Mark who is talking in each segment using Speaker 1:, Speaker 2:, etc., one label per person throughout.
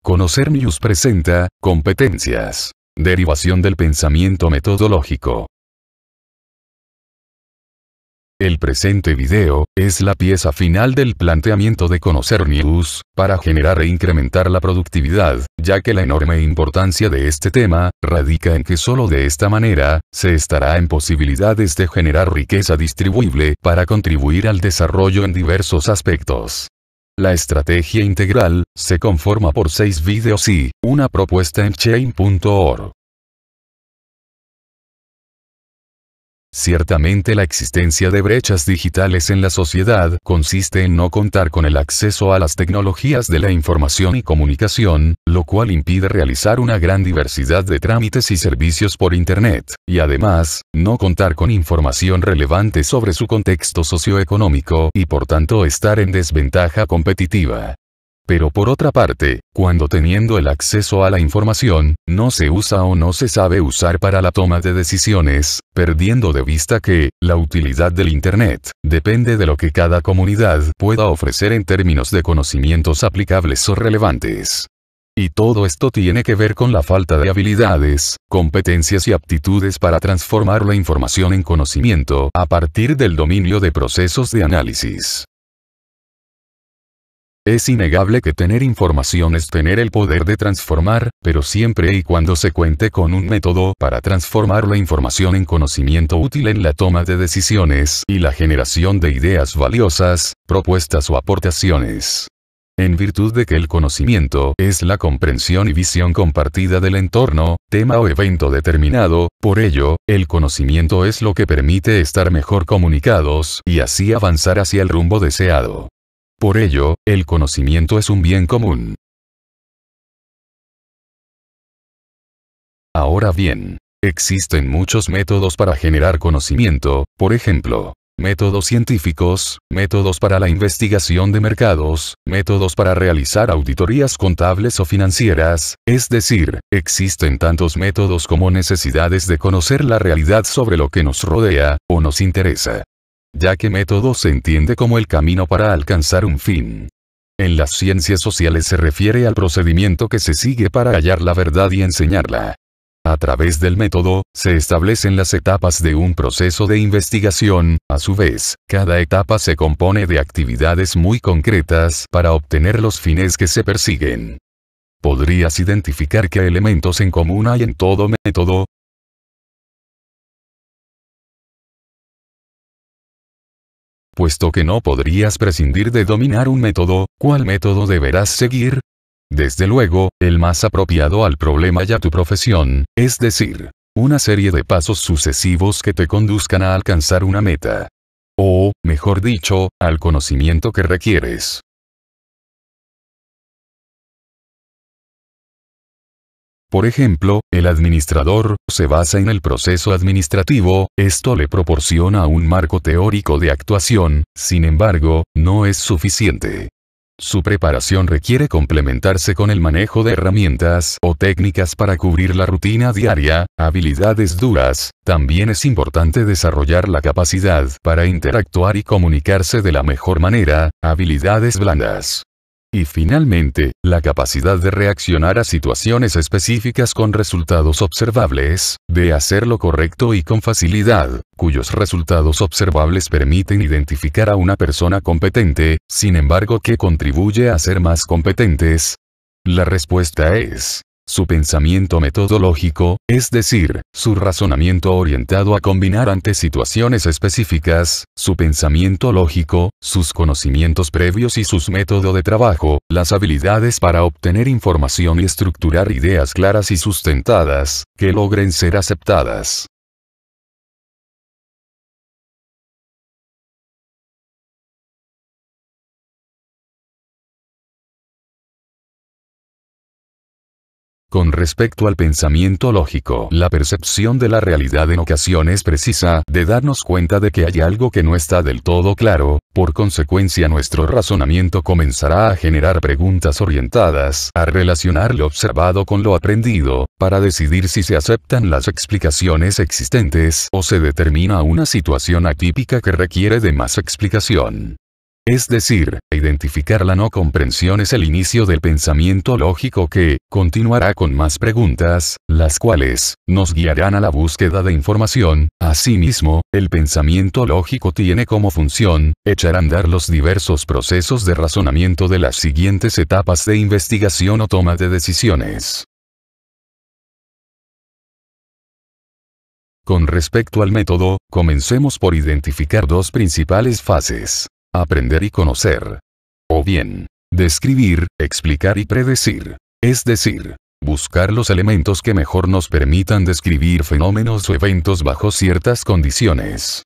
Speaker 1: Conocer News presenta, competencias. Derivación del pensamiento metodológico. El presente video, es la pieza final del planteamiento de Conocer News, para generar e incrementar la productividad, ya que la enorme importancia de este tema, radica en que solo de esta manera, se estará en posibilidades de generar riqueza distribuible, para contribuir al desarrollo en diversos aspectos. La estrategia integral, se conforma por 6 videos y, una propuesta en chain.org. Ciertamente la existencia de brechas digitales en la sociedad consiste en no contar con el acceso a las tecnologías de la información y comunicación, lo cual impide realizar una gran diversidad de trámites y servicios por Internet, y además, no contar con información relevante sobre su contexto socioeconómico y por tanto estar en desventaja competitiva. Pero por otra parte, cuando teniendo el acceso a la información, no se usa o no se sabe usar para la toma de decisiones, perdiendo de vista que, la utilidad del Internet, depende de lo que cada comunidad pueda ofrecer en términos de conocimientos aplicables o relevantes. Y todo esto tiene que ver con la falta de habilidades, competencias y aptitudes para transformar la información en conocimiento a partir del dominio de procesos de análisis. Es innegable que tener información es tener el poder de transformar, pero siempre y cuando se cuente con un método para transformar la información en conocimiento útil en la toma de decisiones y la generación de ideas valiosas, propuestas o aportaciones. En virtud de que el conocimiento es la comprensión y visión compartida del entorno, tema o evento determinado, por ello, el conocimiento es lo que permite estar mejor comunicados y así avanzar hacia el rumbo deseado. Por ello, el conocimiento es un bien común. Ahora bien, existen muchos métodos para generar conocimiento, por ejemplo, métodos científicos, métodos para la investigación de mercados, métodos para realizar auditorías contables o financieras, es decir, existen tantos métodos como necesidades de conocer la realidad sobre lo que nos rodea, o nos interesa. Ya que método se entiende como el camino para alcanzar un fin. En las ciencias sociales se refiere al procedimiento que se sigue para hallar la verdad y enseñarla. A través del método, se establecen las etapas de un proceso de investigación, a su vez, cada etapa se compone de actividades muy concretas para obtener los fines que se persiguen. ¿Podrías identificar qué elementos en común hay en todo método? Puesto que no podrías prescindir de dominar un método, ¿cuál método deberás seguir? Desde luego, el más apropiado al problema y a tu profesión, es decir, una serie de pasos sucesivos que te conduzcan a alcanzar una meta. O, mejor dicho, al conocimiento que requieres. Por ejemplo, el administrador se basa en el proceso administrativo, esto le proporciona un marco teórico de actuación, sin embargo, no es suficiente. Su preparación requiere complementarse con el manejo de herramientas o técnicas para cubrir la rutina diaria, habilidades duras, también es importante desarrollar la capacidad para interactuar y comunicarse de la mejor manera, habilidades blandas. Y finalmente, la capacidad de reaccionar a situaciones específicas con resultados observables, de hacer lo correcto y con facilidad, cuyos resultados observables permiten identificar a una persona competente, sin embargo, ¿qué contribuye a ser más competentes? La respuesta es su pensamiento metodológico, es decir, su razonamiento orientado a combinar ante situaciones específicas, su pensamiento lógico, sus conocimientos previos y sus métodos de trabajo, las habilidades para obtener información y estructurar ideas claras y sustentadas, que logren ser aceptadas. Con respecto al pensamiento lógico, la percepción de la realidad en ocasiones precisa de darnos cuenta de que hay algo que no está del todo claro, por consecuencia nuestro razonamiento comenzará a generar preguntas orientadas a relacionar lo observado con lo aprendido, para decidir si se aceptan las explicaciones existentes o se determina una situación atípica que requiere de más explicación. Es decir, identificar la no comprensión es el inicio del pensamiento lógico que, continuará con más preguntas, las cuales, nos guiarán a la búsqueda de información. Asimismo, el pensamiento lógico tiene como función, echar a andar los diversos procesos de razonamiento de las siguientes etapas de investigación o toma de decisiones. Con respecto al método, comencemos por identificar dos principales fases. Aprender y conocer. O bien, describir, explicar y predecir. Es decir, buscar los elementos que mejor nos permitan describir fenómenos o eventos bajo ciertas condiciones.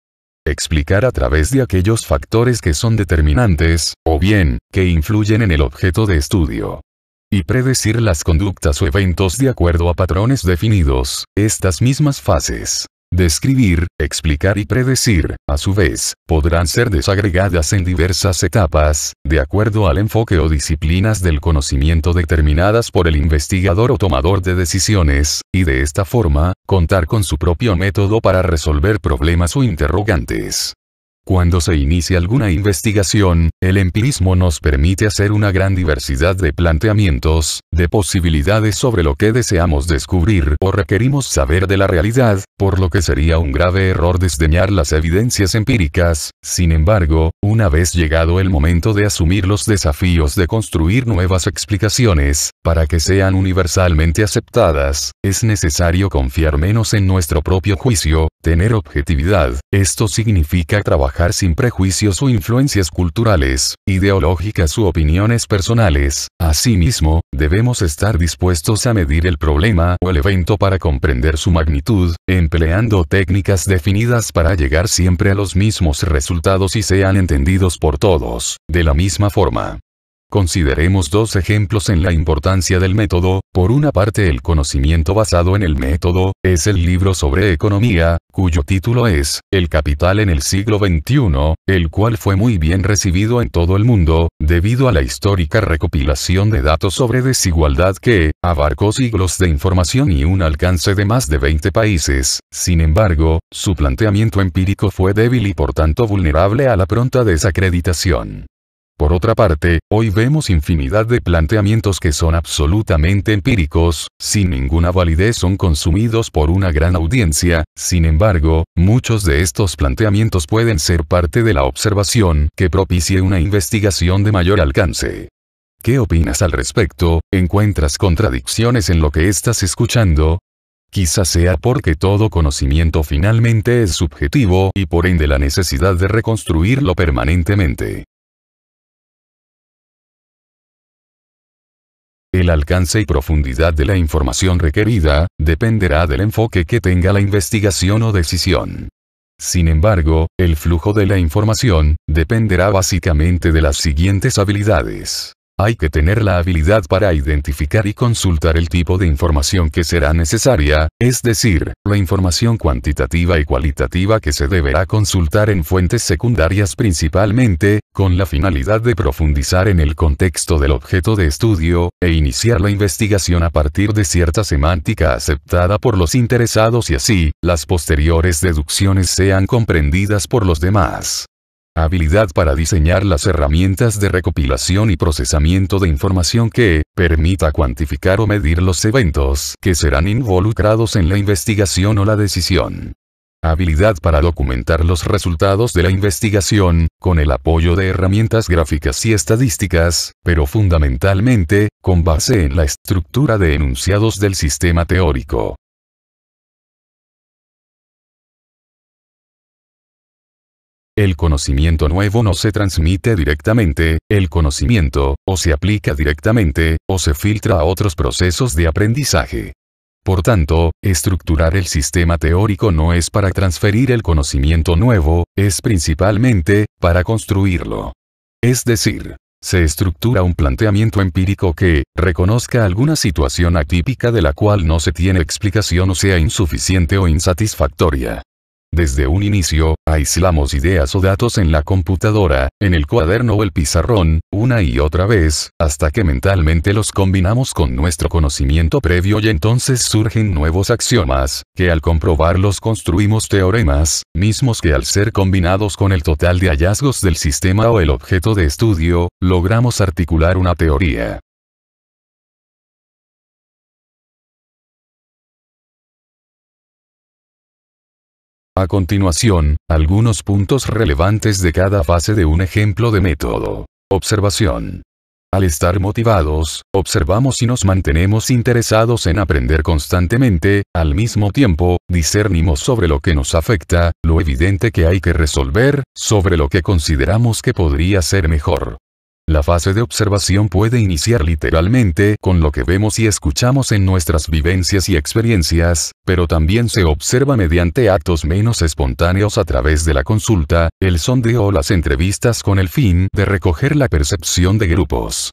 Speaker 1: Explicar a través de aquellos factores que son determinantes, o bien, que influyen en el objeto de estudio. Y predecir las conductas o eventos de acuerdo a patrones definidos. Estas mismas fases, describir, explicar y predecir, a su vez, podrán ser desagregadas en diversas etapas, de acuerdo al enfoque o disciplinas del conocimiento determinadas por el investigador o tomador de decisiones, y de esta forma, contar con su propio método para resolver problemas o interrogantes. Cuando se inicia alguna investigación, el empirismo nos permite hacer una gran diversidad de planteamientos, de posibilidades sobre lo que deseamos descubrir o requerimos saber de la realidad, por lo que sería un grave error desdeñar las evidencias empíricas. Sin embargo, una vez llegado el momento de asumir los desafíos de construir nuevas explicaciones, para que sean universalmente aceptadas, es necesario confiar menos en nuestro propio juicio, tener objetividad. Esto significa trabajar sin prejuicios o influencias culturales, ideológicas u opiniones personales. Asimismo, debemos estar dispuestos a medir el problema o el evento para comprender su magnitud, empleando técnicas definidas para llegar siempre a los mismos resultados y sean entendidos por todos, de la misma forma. Consideremos dos ejemplos en la importancia del método. Por una parte, el conocimiento basado en el método, es el libro sobre economía, cuyo título es, El Capital en el siglo XXI, el cual fue muy bien recibido en todo el mundo, debido a la histórica recopilación de datos sobre desigualdad que, abarcó siglos de información y un alcance de más de 20 países. Sin embargo, su planteamiento empírico fue débil y por tanto vulnerable a la pronta desacreditación. Por otra parte, hoy vemos infinidad de planteamientos que son absolutamente empíricos, sin ninguna validez, son consumidos por una gran audiencia. Sin embargo, muchos de estos planteamientos pueden ser parte de la observación que propicie una investigación de mayor alcance. ¿Qué opinas al respecto? ¿Encuentras contradicciones en lo que estás escuchando? Quizás sea porque todo conocimiento finalmente es subjetivo y por ende la necesidad de reconstruirlo permanentemente. El alcance y profundidad de la información requerida, dependerá del enfoque que tenga la investigación o decisión. Sin embargo, el flujo de la información, dependerá básicamente de las siguientes habilidades. Hay que tener la habilidad para identificar y consultar el tipo de información que será necesaria, es decir, la información cuantitativa y cualitativa que se deberá consultar en fuentes secundarias principalmente, con la finalidad de profundizar en el contexto del objeto de estudio, e iniciar la investigación a partir de cierta semántica aceptada por los interesados y así, las posteriores deducciones sean comprendidas por los demás. Habilidad para diseñar las herramientas de recopilación y procesamiento de información que permita cuantificar o medir los eventos que serán involucrados en la investigación o la decisión. Habilidad para documentar los resultados de la investigación, con el apoyo de herramientas gráficas y estadísticas, pero fundamentalmente, con base en la estructura de enunciados del sistema teórico. El conocimiento nuevo no se transmite directamente, el conocimiento, o se aplica directamente, o se filtra a otros procesos de aprendizaje. Por tanto, estructurar el sistema teórico no es para transferir el conocimiento nuevo, es principalmente, para construirlo. Es decir, se estructura un planteamiento empírico que reconozca alguna situación atípica de la cual no se tiene explicación o sea insuficiente o insatisfactoria. Desde un inicio, aislamos ideas o datos en la computadora, en el cuaderno o el pizarrón, una y otra vez, hasta que mentalmente los combinamos con nuestro conocimiento previo y entonces surgen nuevos axiomas, que al comprobarlos construimos teoremas, mismos que al ser combinados con el total de hallazgos del sistema o el objeto de estudio, logramos articular una teoría. A continuación, algunos puntos relevantes de cada fase de un ejemplo de método. Observación. Al estar motivados, observamos y nos mantenemos interesados en aprender constantemente, al mismo tiempo, discernimos sobre lo que nos afecta, lo evidente que hay que resolver, sobre lo que consideramos que podría ser mejor. La fase de observación puede iniciar literalmente con lo que vemos y escuchamos en nuestras vivencias y experiencias, pero también se observa mediante actos menos espontáneos a través de la consulta, el sondeo o las entrevistas con el fin de recoger la percepción de grupos.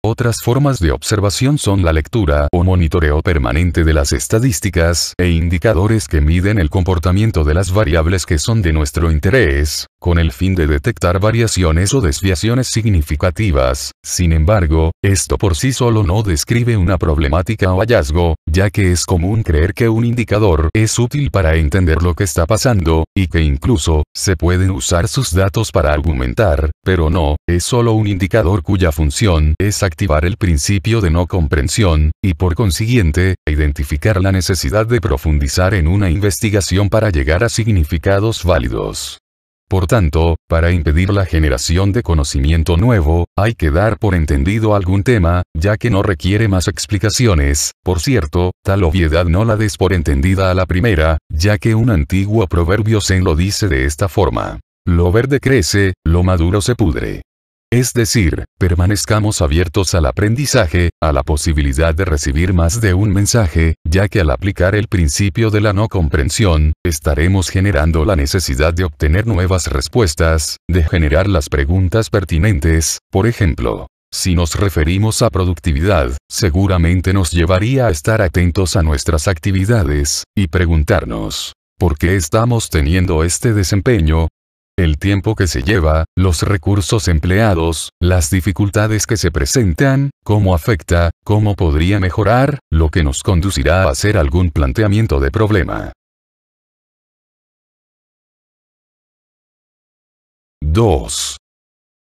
Speaker 1: Otras formas de observación son la lectura o monitoreo permanente de las estadísticas e indicadores que miden el comportamiento de las variables que son de nuestro interés, con el fin de detectar variaciones o desviaciones significativas. Sin embargo, esto por sí solo no describe una problemática o hallazgo, ya que es común creer que un indicador es útil para entender lo que está pasando, y que incluso, se pueden usar sus datos para argumentar, pero no, es solo un indicador cuya función es activar el principio de no comprensión, y por consiguiente, identificar la necesidad de profundizar en una investigación para llegar a significados válidos. Por tanto, para impedir la generación de conocimiento nuevo, hay que dar por entendido algún tema, ya que no requiere más explicaciones. Por cierto, tal obviedad no la des por entendida a la primera, ya que un antiguo proverbio zen lo dice de esta forma: lo verde crece, lo maduro se pudre. Es decir, permanezcamos abiertos al aprendizaje, a la posibilidad de recibir más de un mensaje, ya que al aplicar el principio de la no comprensión, estaremos generando la necesidad de obtener nuevas respuestas, de generar las preguntas pertinentes. Por ejemplo, si nos referimos a productividad, seguramente nos llevaría a estar atentos a nuestras actividades, y preguntarnos, ¿por qué estamos teniendo este desempeño? El tiempo que se lleva, los recursos empleados, las dificultades que se presentan, cómo afecta, cómo podría mejorar, lo que nos conducirá a hacer algún planteamiento de problema. 2.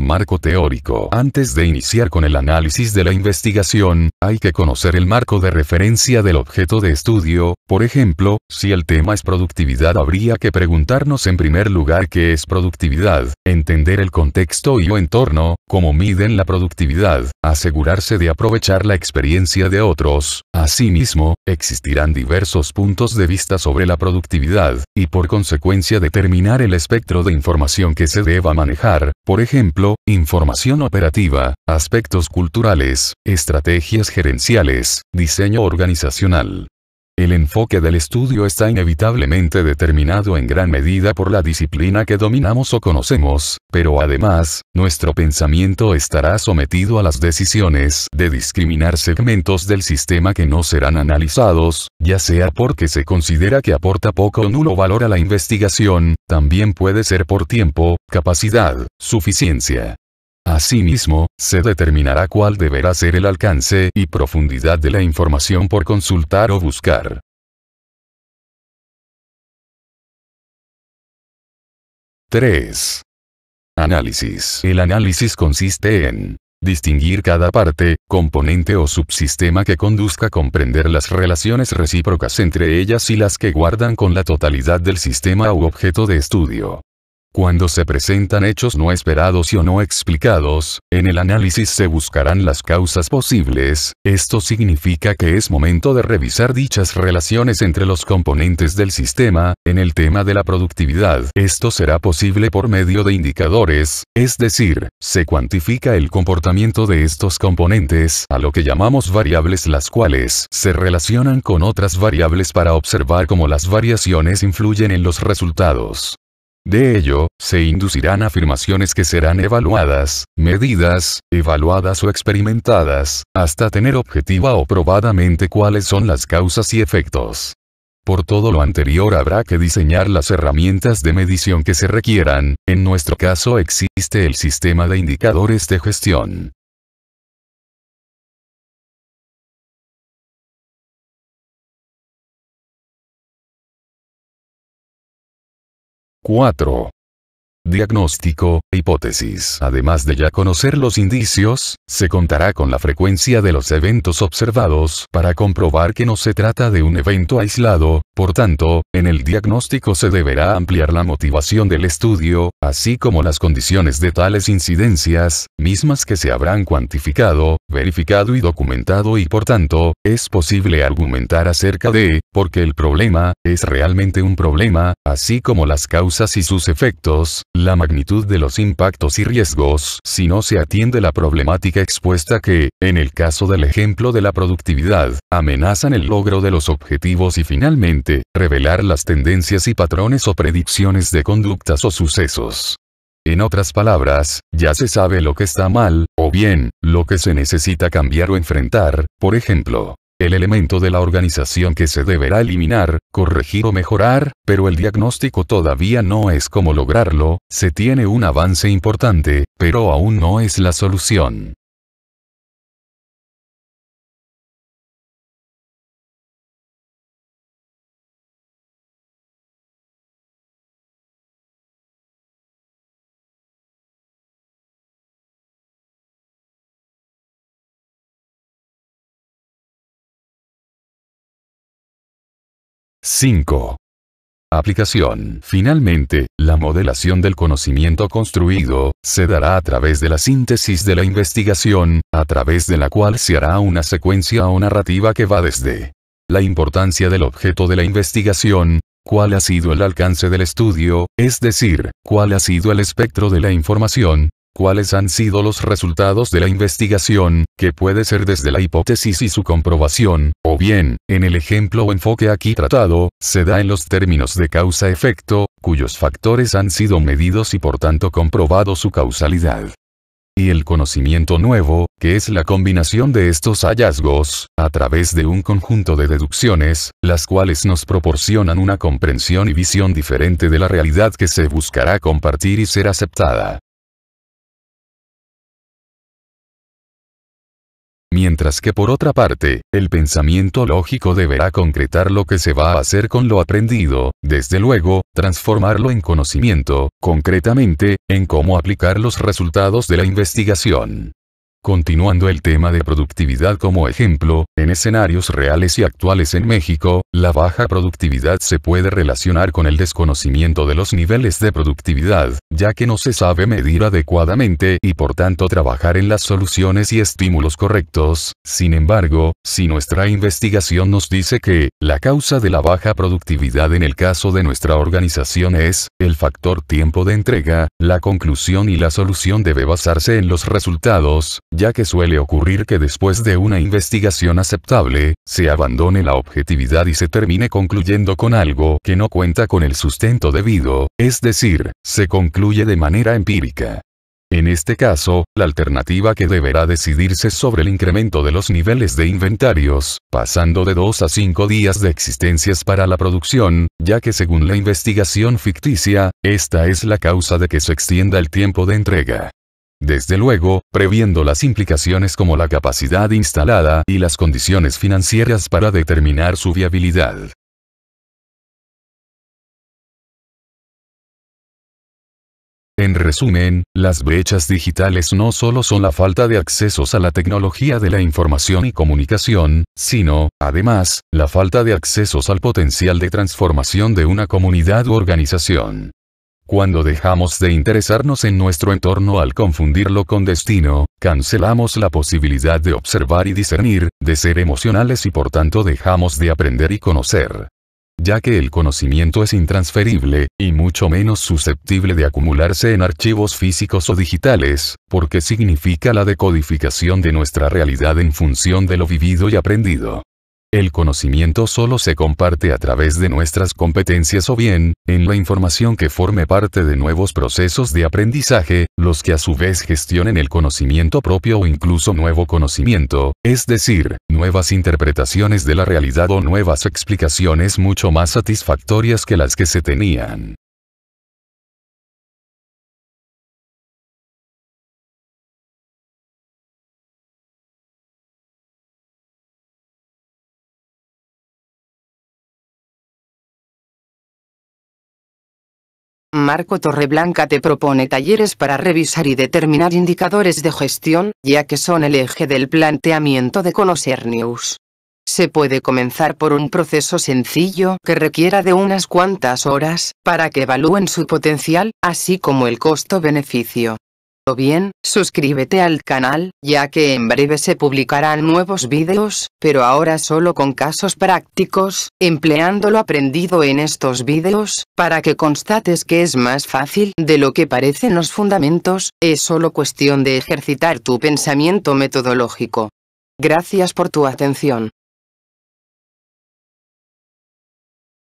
Speaker 1: Marco teórico. Antes de iniciar con el análisis de la investigación, hay que conocer el marco de referencia del objeto de estudio. Por ejemplo, si el tema es productividad, habría que preguntarnos en primer lugar qué es productividad, entender el contexto y o entorno, cómo miden la productividad, asegurarse de aprovechar la experiencia de otros. Asimismo, existirán diversos puntos de vista sobre la productividad, y por consecuencia determinar el espectro de información que se deba manejar. Por ejemplo, información operativa, aspectos culturales, estrategias gerenciales, diseño organizacional. El enfoque del estudio está inevitablemente determinado en gran medida por la disciplina que dominamos o conocemos, pero además, nuestro pensamiento estará sometido a las decisiones de discriminar segmentos del sistema que no serán analizados, ya sea porque se considera que aporta poco o nulo valor a la investigación, también puede ser por tiempo, capacidad, suficiencia. Asimismo, se determinará cuál deberá ser el alcance y profundidad de la información por consultar o buscar. 3. Análisis. El análisis consiste en distinguir cada parte, componente o subsistema que conduzca a comprender las relaciones recíprocas entre ellas y las que guardan con la totalidad del sistema u objeto de estudio. Cuando se presentan hechos no esperados y o no explicados, en el análisis se buscarán las causas posibles. Esto significa que es momento de revisar dichas relaciones entre los componentes del sistema. En el tema de la productividad, esto será posible por medio de indicadores, es decir, se cuantifica el comportamiento de estos componentes, a lo que llamamos variables, las cuales se relacionan con otras variables para observar cómo las variaciones influyen en los resultados. De ello, se inducirán afirmaciones que serán evaluadas, medidas, evaluadas o experimentadas, hasta tener objetiva o probadamente cuáles son las causas y efectos. Por todo lo anterior habrá que diseñar las herramientas de medición que se requieran, en nuestro caso existe el sistema de indicadores de gestión. ¡4! Diagnóstico e hipótesis. Además de ya conocer los indicios, se contará con la frecuencia de los eventos observados para comprobar que no se trata de un evento aislado. Por tanto, en el diagnóstico se deberá ampliar la motivación del estudio, así como las condiciones de tales incidencias, mismas que se habrán cuantificado, verificado y documentado, y por tanto, es posible argumentar acerca de por qué el problema es realmente un problema, así como las causas y sus efectos, la magnitud de los impactos y riesgos si no se atiende la problemática expuesta que, en el caso del ejemplo de la productividad, amenazan el logro de los objetivos, y finalmente, revelar las tendencias y patrones o predicciones de conductas o sucesos. En otras palabras, ya se sabe lo que está mal, o bien, lo que se necesita cambiar o enfrentar, por ejemplo, el elemento de la organización que se deberá eliminar, corregir o mejorar, pero el diagnóstico todavía no es cómo lograrlo. Se tiene un avance importante, pero aún no es la solución. ¡5! Aplicación. Finalmente, la modelación del conocimiento construido, se dará a través de la síntesis de la investigación, a través de la cual se hará una secuencia o narrativa que va desde la importancia del objeto de la investigación, cuál ha sido el alcance del estudio, es decir, cuál ha sido el espectro de la información, cuáles han sido los resultados de la investigación, que puede ser desde la hipótesis y su comprobación, o bien, en el ejemplo o enfoque aquí tratado, se da en los términos de causa-efecto, cuyos factores han sido medidos y por tanto comprobado su causalidad. Y el conocimiento nuevo, que es la combinación de estos hallazgos, a través de un conjunto de deducciones, las cuales nos proporcionan una comprensión y visión diferente de la realidad que se buscará compartir y ser aceptada. Mientras que por otra parte, el pensamiento lógico deberá concretar lo que se va a hacer con lo aprendido, desde luego, transformarlo en conocimiento, concretamente, en cómo aplicar los resultados de la investigación. Continuando el tema de productividad como ejemplo, en escenarios reales y actuales en México, la baja productividad se puede relacionar con el desconocimiento de los niveles de productividad, ya que no se sabe medir adecuadamente y por tanto trabajar en las soluciones y estímulos correctos. Sin embargo, si nuestra investigación nos dice que la causa de la baja productividad en el caso de nuestra organización es el factor tiempo de entrega, la conclusión y la solución debe basarse en los resultados, ya que suele ocurrir que después de una investigación aceptable, se abandone la objetividad y se termine concluyendo con algo que no cuenta con el sustento debido, es decir, se concluye de manera empírica. En este caso, la alternativa que deberá decidirse es sobre el incremento de los niveles de inventarios, pasando de 2 a 5 días de existencias para la producción, ya que según la investigación ficticia, esta es la causa de que se extienda el tiempo de entrega. Desde luego, previendo las implicaciones como la capacidad instalada y las condiciones financieras para determinar su viabilidad. En resumen, las brechas digitales no solo son la falta de accesos a la tecnología de la información y comunicación, sino, además, la falta de accesos al potencial de transformación de una comunidad u organización. Cuando dejamos de interesarnos en nuestro entorno al confundirlo con destino, cancelamos la posibilidad de observar y discernir, de ser emocionales y por tanto dejamos de aprender y conocer. Ya que el conocimiento es intransferible, y mucho menos susceptible de acumularse en archivos físicos o digitales, porque significa la decodificación de nuestra realidad en función de lo vivido y aprendido. El conocimiento solo se comparte a través de nuestras competencias o bien, en la información que forme parte de nuevos procesos de aprendizaje, los que a su vez gestionen el conocimiento propio o incluso nuevo conocimiento, es decir, nuevas interpretaciones de la realidad o nuevas explicaciones mucho más satisfactorias que las que se tenían.
Speaker 2: Marco Torreblanca te propone talleres para revisar y determinar indicadores de gestión, ya que son el eje del planteamiento de Conocer News. Se puede comenzar por un proceso sencillo que requiera de unas cuantas horas, para que evalúen su potencial, así como el costo-beneficio. O bien, suscríbete al canal, ya que en breve se publicarán nuevos vídeos, pero ahora solo con casos prácticos, empleando lo aprendido en estos vídeos, para que constates que es más fácil de lo que parecen los fundamentos, es solo cuestión de ejercitar tu pensamiento metodológico. Gracias por tu atención.